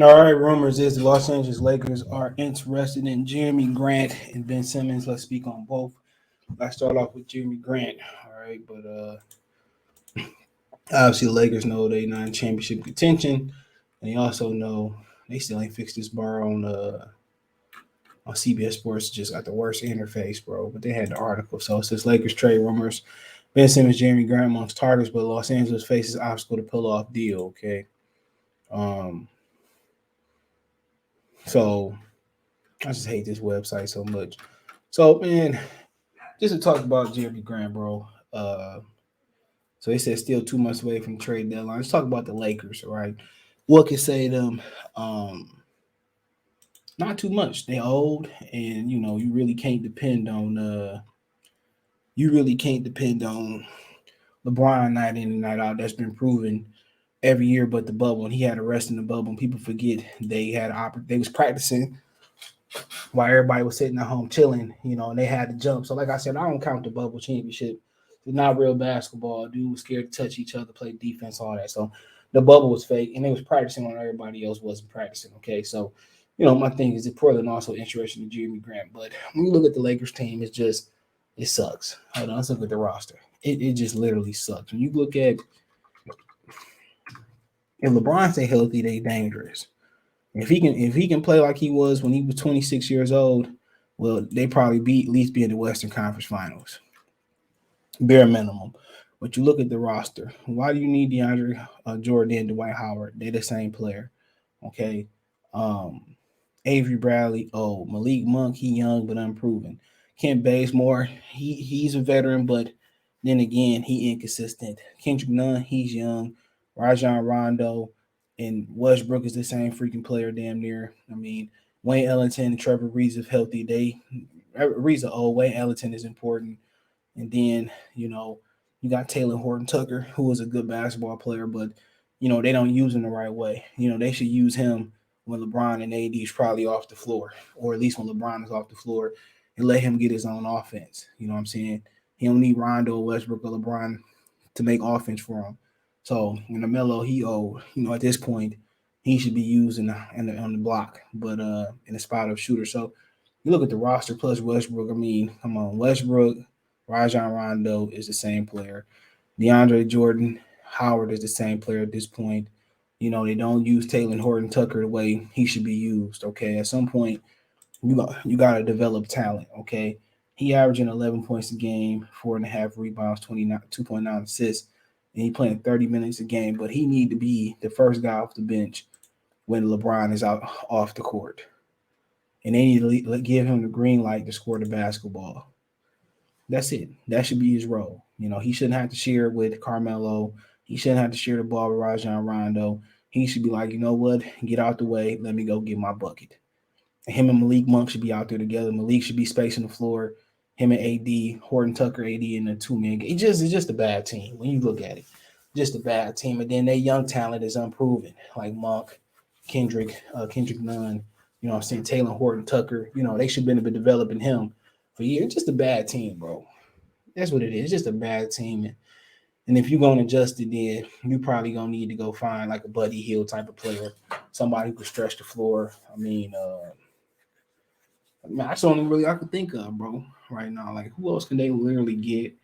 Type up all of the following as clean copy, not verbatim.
All right, rumors is the Los Angeles Lakers are interested in Jerami Grant and Ben Simmons. Let's speak on both. Let's start off with Jerami Grant. All right, but obviously the Lakers know they not in championship contention, and they also know they still ain't fixed this bar on CBS Sports. Just got the worst interface, bro. But they had the article, so it says Lakers trade rumors. Ben Simmons, Jerami Grant amongst targets, but Los Angeles faces obstacle to pull off deal. Okay, um, so I just hate this website so much. So man, just to talk about Jeremy Grant, bro. So they said still 2 months away from the trade deadline. Let's talk about the Lakers, all right? What can say them? Not too much. They old, and you really can't depend on LeBron night in and night out. That's been proven every year, but the bubble. And he had a rest in the bubble. And people forget they was practicing while everybody was sitting at home chilling, and they had to jump. So, like I said, I don't count the bubble championship. It's not real basketball. Dude was scared to touch each other, play defense, all that. So, the bubble was fake, and they was practicing when everybody else wasn't practicing. Okay, so my thing is that Portland also interested in Jeremy Grant, but when you look at the Lakers team, it sucks. Hold on, let's look at the roster. It just literally sucks. When you look at if LeBron stay healthy, they dangerous. If he can play like he was when he was 26 years old, well, they probably at least be in the Western Conference Finals, bare minimum. But you look at the roster. Why do you need DeAndre Jordan and Dwight Howard? They're the same player, okay. Um, Avery Bradley, oh Malik Monk, he young but unproven. Kent Bazemore, he's a veteran, but then again, he inconsistent. Kendrick Nunn, he's young. Rajon Rondo and Westbrook is the same freaking player, damn near. I mean, Wayne Ellington and Trevor Reeves, if healthy, Reeves are old. Wayne Ellington is important, and then you got Taylor Horton Tucker, who is a good basketball player, but they don't use him the right way. They should use him when LeBron and AD is probably off the floor, or at least when LeBron is off the floor, and let him get his own offense. You know what I'm saying? He don't need Rondo, Westbrook, or LeBron to make offense for him. So when the Melo, he old. At this point, he should be used on the block, but in the spot of shooter. So you look at the roster plus Westbrook. I mean, come on, Westbrook, Rajon Rondo is the same player. DeAndre Jordan, Howard is the same player at this point. They don't use Taylor Horton Tucker the way he should be used. Okay, at some point, you got to develop talent. Okay, he averaging 11 points a game, 4.5 rebounds, 2.9 assists, and he playing 30 minutes a game. But he need to be the first guy off the bench when LeBron is out off the court, and they need to give him the green light to score the basketball. That's it. That should be his role. He shouldn't have to share it with Carmelo. He shouldn't have to share the ball with Rajon Rondo. He should be like, you know what? Get out the way. Let me go get my bucket. Him and Malik Monk should be out there together. Malik should be spacing the floor. Him and AD, Horton Tucker, AD in the two-man game. It's just a bad team when you look at it. Just a bad team. And then their young talent is unproven, like Monk, Kendrick Nunn, I'm saying Taylor Horton Tucker. They should have been developing him for years. Just a bad team, bro. That's what it is. It's just a bad team. And if you're going to adjust it, then you probably going to need to go find like a Buddy Hield type of player, somebody who can stretch the floor. That's the only really I could think of, bro, right now. Like, who else can they literally get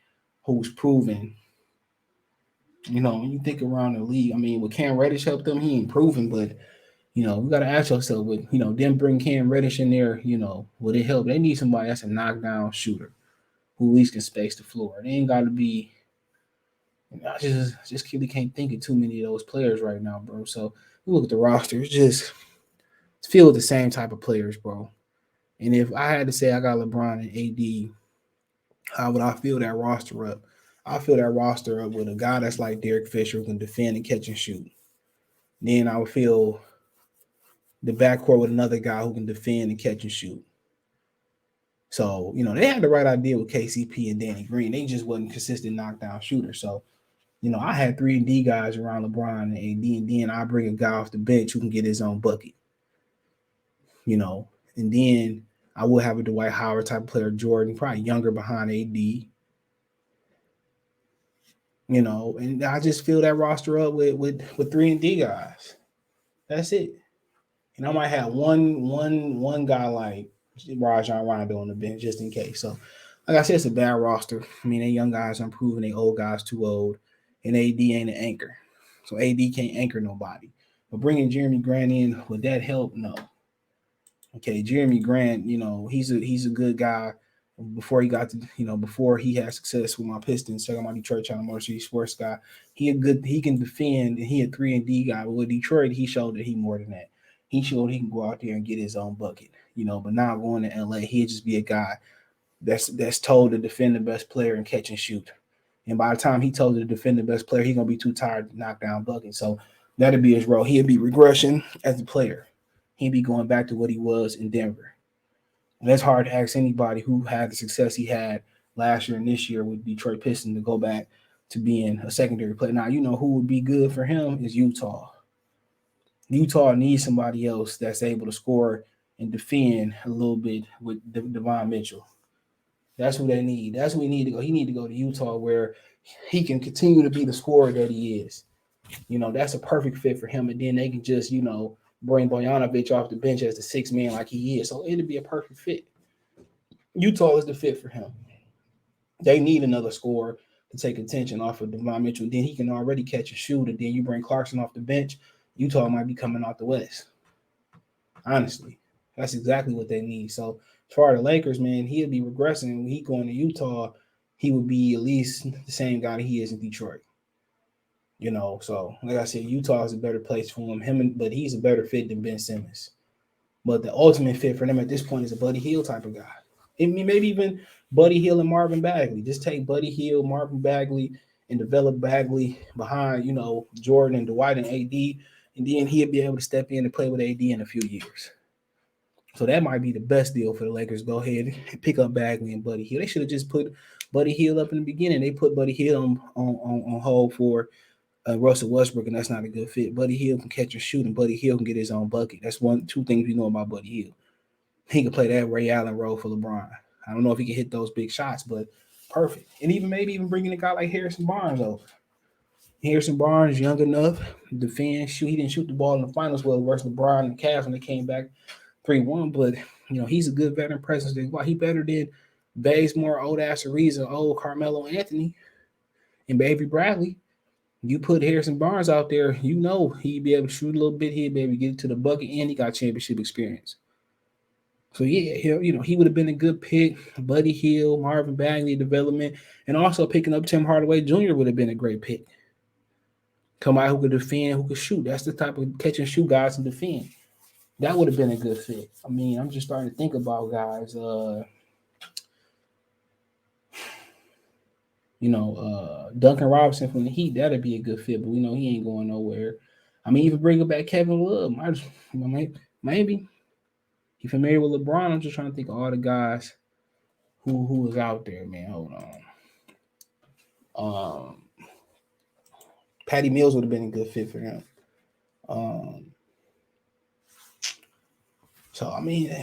who's proven? When you think around the league, I mean, would Cam Reddish help them? He ain't proven, but we got to ask yourself, with them bring Cam Reddish in there, would it help? They need somebody that's a knockdown shooter who at least can space the floor. They ain't got to be. I just really can't think of too many of those players right now, bro. So you look at the roster, it's filled with the same type of players, bro. And if I had to say I got LeBron and AD, how would I fill that roster up? I fill that roster up with a guy that's like Derek Fisher who can defend and catch and shoot. Then I would fill the backcourt with another guy who can defend and catch and shoot. So, they had the right idea with KCP and Danny Green. They just wasn't consistent knockdown shooters. So, I had 3 and D guys around LeBron and AD, and then I bring a guy off the bench who can get his own bucket. And then I will have a Dwight Howard type of player, Jordan, probably younger behind AD. And I just fill that roster up with 3 and D guys. That's it. And I might have one guy like Rajon Rondo on the bench just in case. So, like I said, it's a bad roster. I mean, they young guys unproven, they old guys too old, and AD ain't an anchor. So AD can't anchor nobody. But bringing Jeremy Grant in, would that help? No. Okay, Jeremy Grant, he's a good guy. Before he got to, before he had success with my Pistons, talking about Detroit, China Motor City Sports guy, he can defend, and he a 3-and-D guy. But with Detroit, he showed that he more than that. He showed he can go out there and get his own bucket, but not going to LA. He'd just be a guy that's told to defend the best player and catch and shoot. And by the time he told to defend the best player, he's gonna be too tired to knock down buckets. So that'd be his role. He'd be regression as a player. He'd be going back to what he was in Denver. And that's hard to ask anybody who had the success he had last year and this year with Detroit Pistons to go back to being a secondary player. Now, who would be good for him is Utah. Utah needs somebody else that's able to score and defend a little bit with Devon Mitchell. That's who they need. That's who he need to go. He need to go to Utah where he can continue to be the scorer that he is. That's a perfect fit for him. And then they can just, bring Bojanovic off the bench as the sixth man like he is. So it'd be a perfect fit. Utah is the fit for him. They need another scorer to take attention off of Devon Mitchell. Then he can already catch a shoot. And then you bring Clarkson off the bench. Utah might be coming out the West. Honestly, that's exactly what they need. So as far as the Lakers, man, he'll be regressing. When he going to Utah, he would be at least the same guy that he is in Detroit. So like I said, Utah is a better place for him. But he's a better fit than Ben Simmons. But the ultimate fit for them at this point is a Buddy Hield type of guy. I mean, maybe even Buddy Hield and Marvin Bagley. Just take Buddy Hield, Marvin Bagley, and develop Bagley behind, Jordan and Dwight and AD, and then he'll be able to step in and play with AD in a few years. So that might be the best deal for the Lakers. Go ahead and pick up Bagley and Buddy Hield. They should have just put Buddy Hield up in the beginning. They put Buddy Hield on hold for Russell Westbrook, and that's not a good fit. Buddy Hield can catch and shoot, and Buddy Hield can get his own bucket. That's two things we know about Buddy Hield. He can play that Ray Allen role for LeBron. I don't know if he can hit those big shots, but perfect. And maybe bringing a guy like Harrison Barnes over. Harrison Barnes, young enough, defend, shoot. He didn't shoot the ball in the finals well versus LeBron and Cavs when they came back 3-1, but he's a good veteran presence. Why he better than Bazemore, old ass Ariza, old Carmelo Anthony, and Baby Bradley. You put Harrison Barnes out there, he'd be able to shoot a little bit. He'd be able to get to the bucket, and he got championship experience. So yeah, he would have been a good pick. Buddy Hield, Marvin Bagley development, and also picking up Tim Hardaway Jr. would have been a great pick. Somebody who could defend, who could shoot. That's the type of catch and shoot guys and defend. That would have been a good fit. I mean, I'm just starting to think about guys. Duncan Robinson from the Heat, that'd be a good fit, but we know he ain't going nowhere. I mean, even bringing back Kevin Love, maybe. You familiar with LeBron? I'm just trying to think of all the guys who was out there, man. Hold on. Patty Mills would have been a good fit for him. So I mean,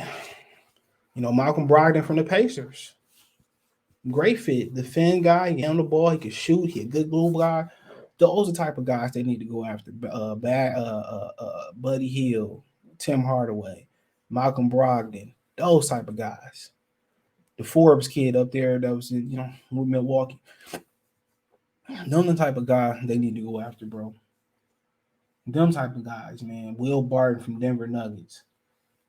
Malcolm Brogdon from the Pacers. Great fit. Defend guy, he on the ball, he can shoot, he a good glue guy. Those are the type of guys they need to go after. Buddy Hield, Tim Hardaway, Malcolm Brogdon, those type of guys. The Forbes kid up there that was with Milwaukee. Them the type of guy they need to go after, bro. Them type of guys, man. Will Barton from Denver Nuggets.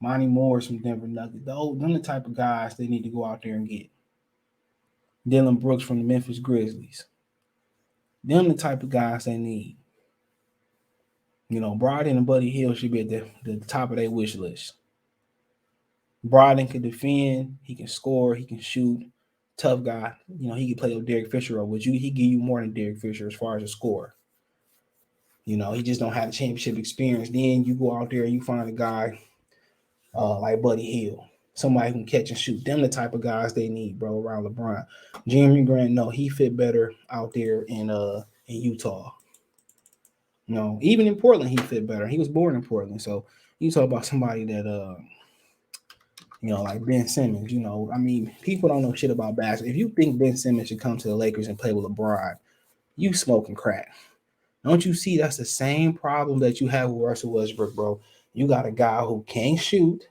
Monty Morris from Denver Nuggets. Them the type of guys they need to go out there and get. Dylan Brooks from the Memphis Grizzlies. Them the type of guys they need. Brogdon and Buddy Hield should be at the top of their wish list. Brogdon can defend, he can score, he can shoot. Tough guy. He can play with Derek Fisher, which he give you more than Derek Fisher as far as a scorer. He just don't have the championship experience. Then you go out there and you find a guy like Buddy Hield. Somebody who can catch and shoot. Them the type of guys they need, bro, around LeBron. Jerami Grant, no, he fit better out there in Utah. Even in Portland, he fit better. He was born in Portland. So you talk about somebody that like Ben Simmons, I mean, people don't know shit about basketball. If you think Ben Simmons should come to the Lakers and play with LeBron, you smoking crack. Don't you see that's the same problem that you have with Russell Westbrook, bro? You got a guy who can't shoot,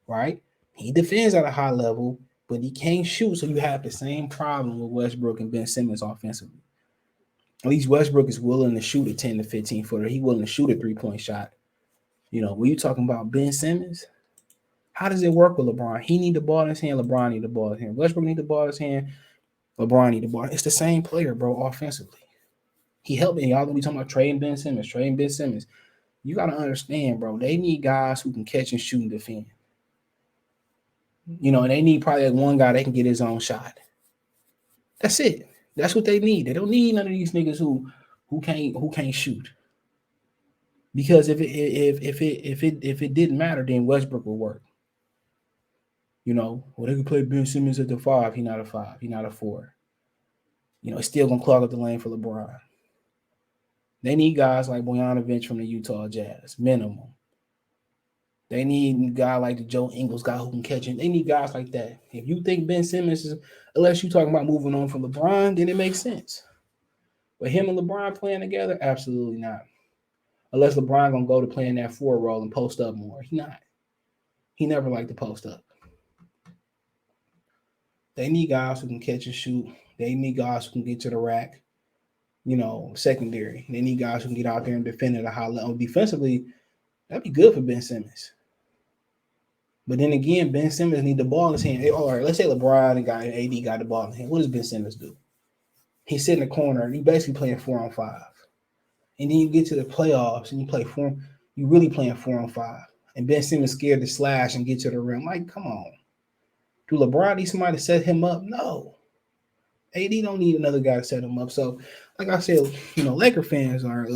right? He defends at a high level, but he can't shoot. So you have the same problem with Westbrook and Ben Simmons offensively. At least Westbrook is willing to shoot a 10 to 15 footer. He willing to shoot a 3-point shot. When you talking about Ben Simmons, how does it work with LeBron? He need the ball in his hand. LeBron need the ball in his hand. Westbrook need the ball in his hand. LeBron need the ball. It's the same player, bro, offensively. He helped me. Y'all gonna be talking about trading Ben Simmons, trading Ben Simmons. You gotta understand, bro. They need guys who can catch and shoot and defend. And they need probably like one guy that can get his own shot. That's it. That's what they need. They don't need none of these niggas who can't shoot. Because if it didn't matter, then Westbrook would work. Well, they could play Ben Simmons at the 5. He not a 5. He not a 4. It's still gonna clog up the lane for LeBron. They need guys like Bogdanovich from the Utah Jazz, minimum. They need a guy like the Joe Ingles guy who can catch it. They need guys like that. If you think Ben Simmons is, unless you're talking about moving on from LeBron, then it makes sense. But him and LeBron playing together, absolutely not. Unless LeBron gonna go to playing that 4 role and post up more. He not. He never liked to post up. They need guys who can catch and shoot. They need guys who can get to the rack. Secondary. They need guys who can get out there and defend at a high level. Defensively, that'd be good for Ben Simmons. But then again, Ben Simmons need the ball in his hand. All right, let's say LeBron and AD got the ball in his hand. What does Ben Simmons do? He sit in the corner and he basically playing 4-on-5. And then you get to the playoffs and you play 4. You really playing 4-on-5. And Ben Simmons scared to slash and get to the rim. Like, come on. Do LeBron need somebody to set him up? No. AD don't need another guy to set him up. So, like I said, Laker fans are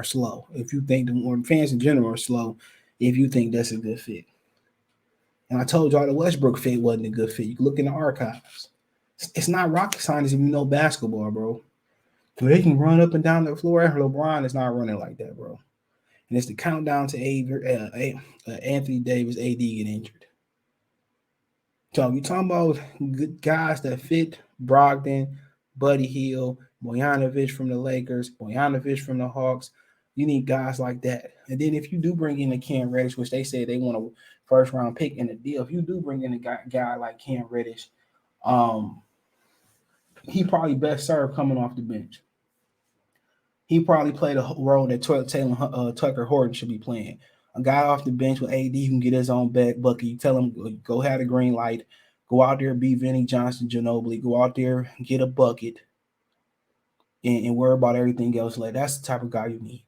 slow. If you think or fans in general are slow, if you think that's a good fit. And I told y'all the Westbrook fit wasn't a good fit. You can look in the archives. It's not rocket science if you know basketball, bro. So they can run up and down the floor. LeBron is not running like that, bro. And it's the countdown to Anthony Davis, AD get injured. So you talking about good guys that fit: Brogdon, Buddy Hield, Bogdanovich from the Lakers, Bogdanovich from the Hawks. You need guys like that. And then if you do bring in a Cam Reddish, which they say they want a first-round pick in the deal, if you do bring in a guy like Cam Reddish, he probably best served coming off the bench. He probably played a role that Tucker Horton should be playing. A guy off the bench with AD who can get his own bucket. You tell him, go have the green light. Go out there, be Vinny Johnson, Ginobili. Go out there, get a bucket, and worry about everything else later. That's the type of guy you need.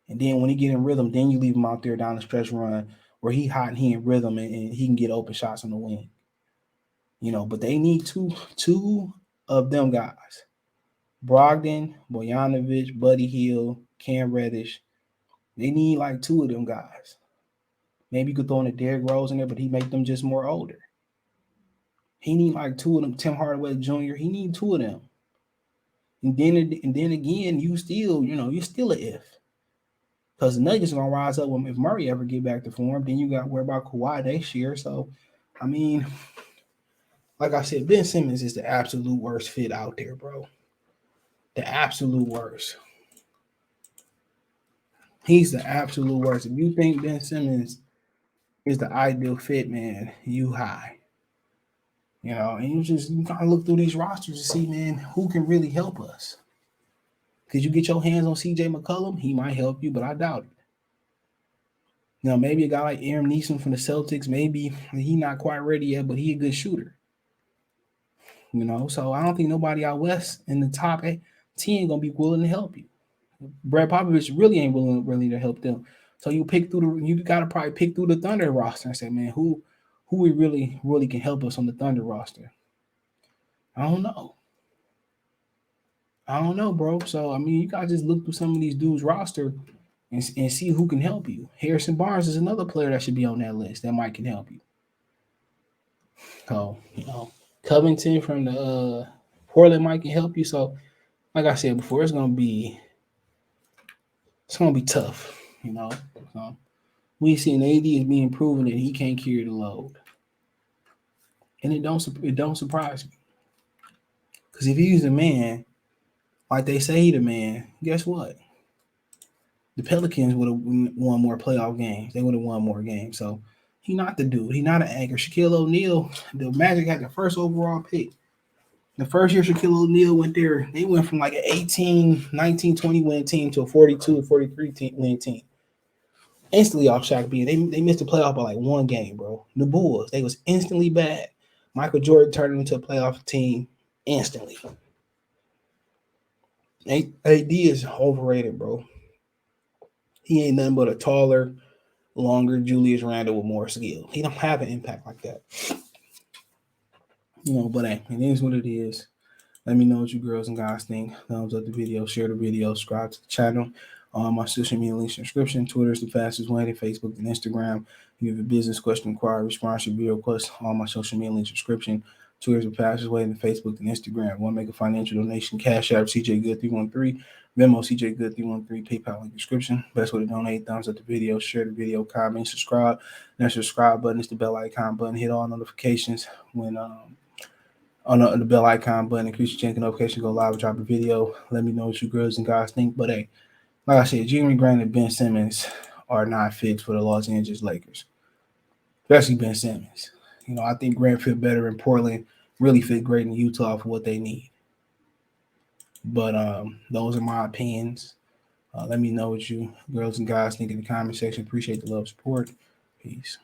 And then when he get in rhythm, then you leave him out there down the stretch run where he hot and he in rhythm and he can get open shots on the wing. But they need two of them guys. Brogdon, Bogdanovich, Buddy Hield, Cam Reddish. They need like 2 of them guys. Maybe you could throw in a Derrick Rose in there, but he make them just more older. He need like 2 of them. Tim Hardaway Jr. He need 2 of them. And then again, you still, you're still an if. Because the Nuggets are gonna rise up if Murray ever get back to form. Then you got to worry about Kawhi next year. So, I mean, like I said, Ben Simmons is the absolute worst fit out there, bro. The absolute worst. He's the absolute worst. If you think Ben Simmons is the ideal fit, man, you high. And you gotta look through these rosters to see, man, who can really help us. Could you get your hands on CJ McCollum? He might help you, but I doubt it. Maybe a guy like Aaron Neeson from the Celtics, maybe he not quite ready yet, but he a good shooter. So I don't think nobody out west in the top 10 gonna be willing to help you. Brad Popovich really ain't willing to help them. So you gotta probably pick through the Thunder roster and say, man, who we really can help us on the Thunder roster. I don't know, bro. So I mean, you gotta just look through some of these dudes' roster and see who can help you. Harrison Barnes is another player that should be on that list that might can help you. So Covington from the Portland might can help you. So, like I said before, it's gonna be tough. So we seen AD is being proven that he can't carry the load, and it don't surprise me. Because if he's the man, like they say he the man, guess what? The Pelicans would have won more playoff games. They would have won more games. So he not the dude. He not an anchor. Shaquille O'Neal, the Magic had the first overall pick. The first year Shaquille O'Neal went there, they went from like an 18, 19, 20 win team to a 42, 43 win team. Instantly off Shaq being, they missed the playoff by like one game, bro. The Bulls, they was instantly bad. Michael Jordan turned into a playoff team instantly. AD is overrated, bro. He ain't nothing but a taller, longer Julius Randle with more skill. He don't have an impact like that. But hey, it is what it is. Let me know what you girls and guys think. Thumbs up the video, share the video, subscribe to the channel. My social media links in the description. Twitter is the fastest way, to Facebook and Instagram. If you have a business question, inquiry, sponsorship, video request, all my social media links in the description. Twitter is the fastest way, to Facebook and Instagram. Want to make a financial donation? Cash App CJ Good 313, Venmo CJ Good 313, PayPal link description. Best way to donate. Thumbs up the video, share the video, comment, subscribe. And that subscribe button is the bell icon button. Hit all notifications when on the bell icon button, increase your chance notification, go live, drop a video. Let me know what you girls and guys think. But hey, like I said, Jerami Grant and Ben Simmons are not fixed for the Los Angeles Lakers, especially Ben Simmons. I think Grant fit better in Portland, really fit great in Utah for what they need. But those are my opinions. Let me know what you girls and guys think in the comment section. Appreciate the love, support. Peace.